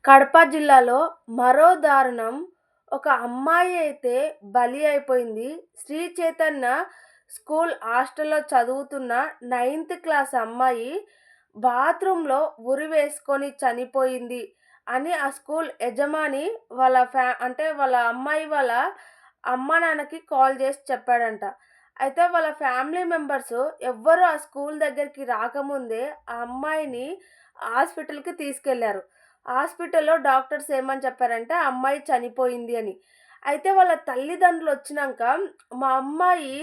కడప జిల్లాలో మరో దారుణం. ఒక అమ్మాయి అయితే బలి అయిపోయింది. శ్రీ చైతన్య స్కూల్ హాస్టల్‌లో చదువుతున్న నైన్త్ క్లాస్ అమ్మాయి బాత్రూమ్‌లో ఉరి వేసుకొని చనిపోయింది అని ఆ స్కూల్ యజమాని వాళ్ళ వాళ్ళ అమ్మాయి వాళ్ళ అమ్మానాన్నకి కాల్ చేసి చెప్పాడంట. అయితే వాళ్ళ ఫ్యామిలీ మెంబర్స్ ఎవ్వరు ఆ స్కూల్ దగ్గరికి రాకముందే ఆ అమ్మాయిని హాస్పిటల్‌కి తీసుకెళ్లారు. హాస్పిటల్‌లో డాక్టర్స్ ఏమని చెప్పారంటే, ఆ అమ్మాయి చనిపోయింది అని. అయితే వాళ్ళ తల్లిదండ్రులొచ్చినంక, మా అమ్మాయి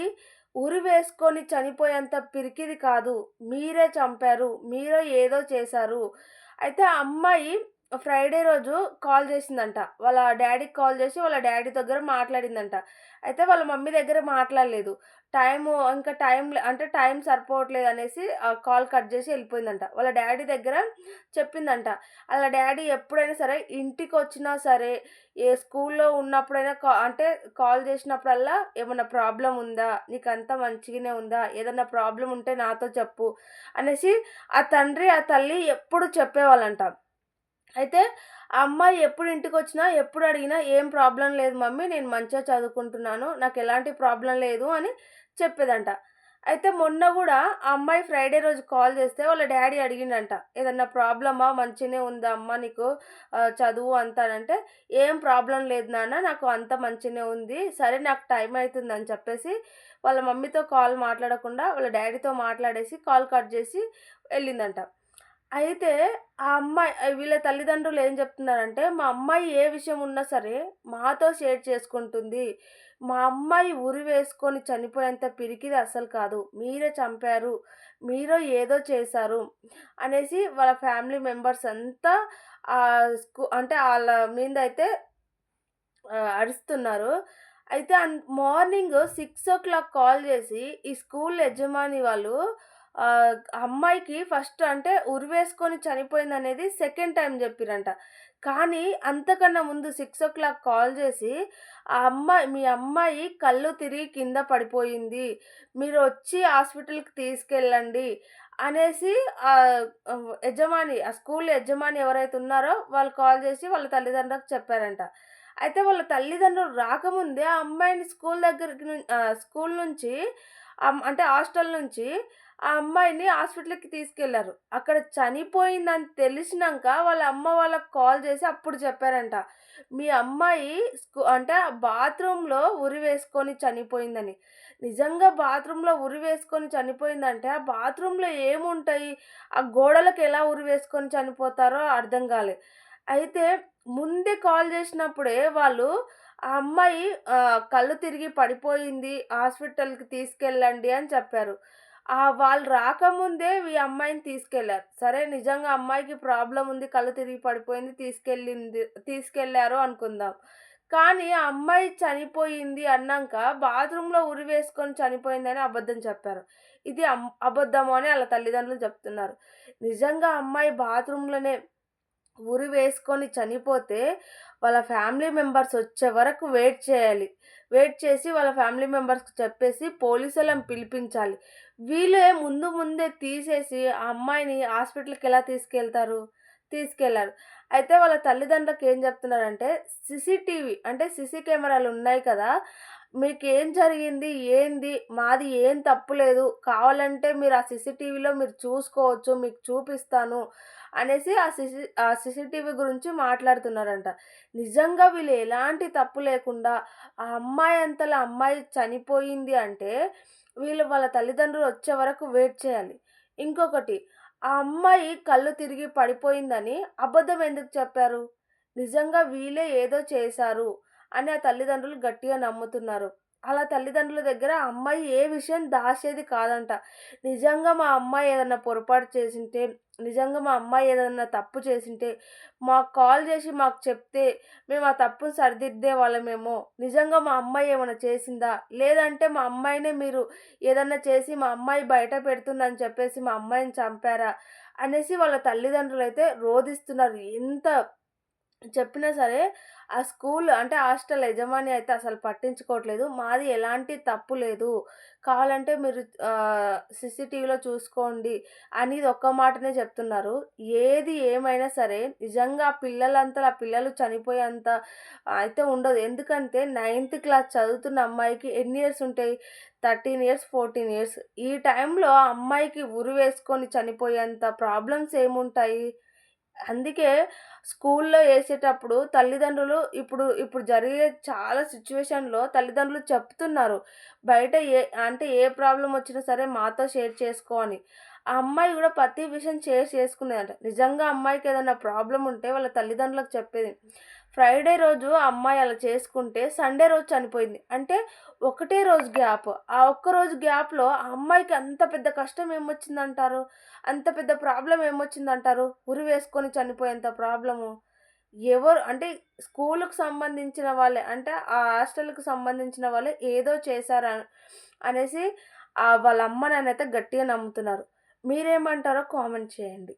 ఉరి వేసుకొని చనిపోయేంత పిరికిది కాదు. మీరే చంపారు. మీరే ఏదో చేశారు. అయితే ఆ అమ్మాయి ఫ్రైడే రోజు కాల్ చేసిందంట. వాళ్ళ డ్యాడీకి కాల్ చేసి, వాళ్ళ డ్యాడీ దగ్గర మాట్లాడిందంట. అయితే వాళ్ళ మమ్మీ దగ్గర మాట్లాడలేదు. టైం సరిపోవట్లేదనేసి కాల్ కట్ చేసి ఎళ్ళిపోయిందంట. వాళ్ళ డ్యాడీ దగ్గర చెప్పిందంట. ఆళ్ళ డ్యాడీ ఎప్పుడైనా సరే ఇంటికొచ్చినా సరే, స్కూల్లో ఉన్నప్పుడైనా కాల్ చేసినప్పుడల్లా "ఏమన్నా ప్రాబ్లమ్ ఉందా? నీకంతా మంచిగానే ఉందా? ఏదన్నా ప్రాబ్లమ్ ఉంటే నాతో చెప్పు" అనేసి ఆ తండ్రి, ఆ తల్లి ఎప్పుడు చెప్పేవాళ్ళంట. అయితే ఆ అమ్మాయి ఎప్పుడు ఇంటికొచ్చినా, ఎప్పుడు అడిగినా "ఏం ప్రాబ్లమ్ లేదు మమ్మీ. నేను మంచిగా చదువుకుంటున్నాను. నాకెలాంటి ప్రాబ్లమ్ లేదు" అని చెప్పేదంట. అయితే మొన్న గూడా ఆ అమ్మాయి ఫ్రైడే రోజు కాల్ చేస్తే వాళ్ళ డ్యాడీ అడిగిండంట. "ఏదన్నా ప్రాబ్లమా? మంచిగనే ఉందా అమ్మ నీకు చదువు అంతా" అనంటే, "ఏం ప్రాబ్లమ్ లేదు నాన్న. నాకు అంతా మంచిగనే ఉంది. సరే నాకు టైం అయితుందని" చెప్పేసి వాళ్ళ మమ్మీతో కాల్ మాట్లాడకుండా వాళ్ళ డ్యాడీతో మాట్లాడేసి కాల్ కట్ జేసి ఎళ్ళిందంట. అయితే వీళ్ళ తల్లిదండ్రులు ఏం చెప్తున్నారంటే, "మా అమ్మాయి ఏ విషయం ఉన్నా సరే మాతో షేర్ చేసుకుంటుంది. మా అమ్మాయి ఉరి వేసుకొని చనిపోయేంత పిరికిది అస్సలు కాదు. మీరే చంపారు. మీరే ఏదో చేశారు" అనేసి వాళ్ళ ఫ్యామిలీ మెంబర్స్ అంతా ఆళ్ళ మీదయితే అరుస్తున్నారు. అయితే మార్నింగ్ 6:00 కాల్ జేసి ఈ స్కూల్ యజమాని వాళ్ళు అమ్మాయికి ఫస్ట్ ఉరివేసుకొని చనిపోయిందనేది సెకండ్ టైమ్ జెప్పిర్రంట. కానీ అంతకన్నా ముందు 6:00 కాల్ జేసి మీ అమ్మాయి కళ్ళు తిరిగి కింద పడిపోయింది. మీరొచ్చి హాస్పిటల్‌కి తీసుకెళ్ళండి" అనేసి ఆ స్కూల్ యజమాని ఎవరైతే ఉన్నారో వాళ్ళు కాల్ జేసి వాళ్ళ తల్లిదండ్రులకు చెప్పారంట. అయితే వాళ్ళ తల్లిదండ్రులు రాకముందే ఆ అమ్మాయిని స్కూల్ నుంచి హాస్టల్ నుంచి ఆ అమ్మాయిని హాస్పిటల్‌కి తీసుకెళ్లారు. అక్కడ చనిపోయిందని తెలిసినంక వాళ్ళ అమ్మ వాళ్ళకి కాల్ చేసి అప్పుడు చెప్పారంట. మీ అమ్మాయి బాత్రూమ్‌లో ఉరి వేసుకొని చనిపోయిందని. నిజంగా బాత్రూమ్‌లో ఉరి వేసుకొని చనిపోయిందంటే ఆ బాత్రూమ్‌లో ఏముంటాయి? ఆ గోడలకు ఎలా ఉరి వేసుకొని చనిపోతారో అర్థం కాలే. అయితే ముందే కాల్ చేసినప్పుడే వాళ్ళు ఆ అమ్మాయి కళ్ళు తిరిగి పడిపోయింది. హాస్పిటల్‌కి తీసుకెళ్ళండి అని చెప్పారు. వాళ్ళు రాకముందే ఈ అమ్మాయిని తీసుకెళ్లారు. సరే నిజంగా అమ్మాయికి ప్రాబ్లమ్ ఉంది. కళ్ళు తిరిగి పడిపోయింది. తీసుకెళ్లారు అనుకుందాం. కానీ ఆ అమ్మాయి చనిపోయింది అన్నంక బాత్రూమ్‌లో ఉరి వేసుకొని చనిపోయిందని అబద్ధం చెప్పారు. ఇది అబద్ధము అని ఆళ్ళ తల్లిదండ్రులు చెప్తున్నారు. నిజంగా అమ్మాయి బాత్రూమ్‌లోనే ఉరి వేసుకొని చనిపోతే, వాళ్ళ ఫ్యామిలీ మెంబర్స్ వచ్చే వరకు వెయిట్ చేయాలి. వెయిట్ చేసి వాళ్ళ ఫ్యామిలీ మెంబర్స్‌కి చెప్పేసి పోలీసులను పిలిపించాలి. వీళ్ళే ముందే తీసేసి ఆ అమ్మాయిని హాస్పిటల్‌కి ఎలా తీసుకెళ్తారు? తీసుకెళ్లరు. అయితే వాళ్ళ తల్లిదండ్రులకు ఏం చెప్తున్నారంటే, సీసీ కెమెరాలు ఉన్నాయి కదా! మీకేం జరిగింది? ఏంది? మాది ఏం తప్పు లేదు. కావాలంటే మీరు ఆ సీసీటీవీలో మీరు చూసుకోవచ్చు. మీకు చూపిస్తాను అనేసి ఆ సీసీటీవీ గురించి మాట్లాడుతున్నారంట. నిజంగా వీళ్ళు ఎలాంటి తప్పు లేకుండా ఆ అమ్మాయి అంతలా అమ్మాయి చనిపోయింది అంటే, వీళ్ళు వాళ్ళ తల్లిదండ్రులు వచ్చే వరకు వెయిట్ చేయాలి. ఇంకొకటి ఆ అమ్మాయి కళ్ళు తిరిగి పడిపోయిందని అబద్ధం ఎందుకు చెప్పారు? నిజంగా వీళ్ళే ఏదో చేశారు అని ఆ తల్లిదండ్రులు గట్టిగా నమ్ముతున్నారు. ఆళ్ళ తల్లిదండ్రుల దగ్గర ఆ అమ్మాయి ఏ విషయం దాచేది కాదంట. నిజంగా మా అమ్మాయి ఏదన్నా పొరపాటు చేసుంటే, నిజంగా మా అమ్మాయి ఏదన్నా తప్పు చేసుంటే, మాకు కాల్ చేసి మాకు చెప్తే మేము ఆ తప్పుని సరిదిద్దేవాళ్ళమేమో. నిజంగా మా అమ్మాయి ఏమన్నా చేసిందా? లేదంటే మా అమ్మాయినే మీరు ఏదన్నా చేసి మా అమ్మాయి బయట పెడుతుందని చెప్పేసి మా అమ్మాయిని చంపారా? అనేసి వాళ్ళ తల్లిదండ్రులైతే రోదిస్తున్నారు. చెప్పినా సరే, ఆ స్కూల్ అంటే హాస్టల్ యజమాని అయితే అసలు పట్టించుకోవట్లేదు. మాది ఎలాంటి తప్పు లేదు. కావాలంటే మీరు సీసీటీవీలో చూసుకోండి అనేది ఒక్క మాటనే చెప్తున్నారు. ఏది ఏమైనా సరే నిజంగా ఆ పిల్లలు చనిపోయేంత అయితే ఉండదు. ఎందుకంటే నైన్త్ క్లాస్ చదువుతున్న అమ్మాయికి ఎన్ని ఇయర్స్ ఉంటాయి? 13 ఇయర్స్, 14 ఇయర్స్. ఈ టైంలో ఆ అమ్మాయికి ఉరి వేసుకొని చనిపోయేంత ప్రాబ్లమ్స్ ఏముంటాయి? అందుకే స్కూల్లో ఏసేటప్పుడు తల్లిదండ్రులు ఇప్పుడు జరిగే చాలా సిట్యుయేషన్‌లో తల్లిదండ్రులు చెప్తున్నారు. బయట ఏ ప్రాబ్లమ్ వచ్చినా సరే మాతో షేర్ చేసుకో అని. ఆ అమ్మాయి గూడా ప్రతి విషయం షేర్ చేసుకునేదంట. నిజంగా అమ్మాయికేదైనా ప్రాబ్లమ్ ఉంటే వాళ్ళ తల్లిదండ్రులకు చెప్పేది. ఫ్రైడే రోజు ఆ అమ్మాయి అలా చేసుకుంటే సండే రోజు చనిపోయింది. అంటే ఒకటే రోజు గ్యాప్. ఆ ఒక్క రోజు గ్యాప్‌లో ఆ అమ్మాయికి అంత పెద్ద కష్టం ఏమొచ్చిందంటారు? అంత పెద్ద ప్రాబ్లమ్ ఏమొచ్చిందంటారు? ఉరి వేసుకొని చనిపోయేంత ప్రాబ్లము. ఎవరు అంటే స్కూలుకి సంబంధించిన వాళ్ళే అంటే ఆ హాస్టల్‌కి సంబంధించిన వాళ్ళే ఏదో చేశారు అనేసి వాళ్ళ అమ్మ, నాన్నయితే గట్టిగా నమ్ముతున్నారు. మీరేమంటారో కామెంట్ చేయండి.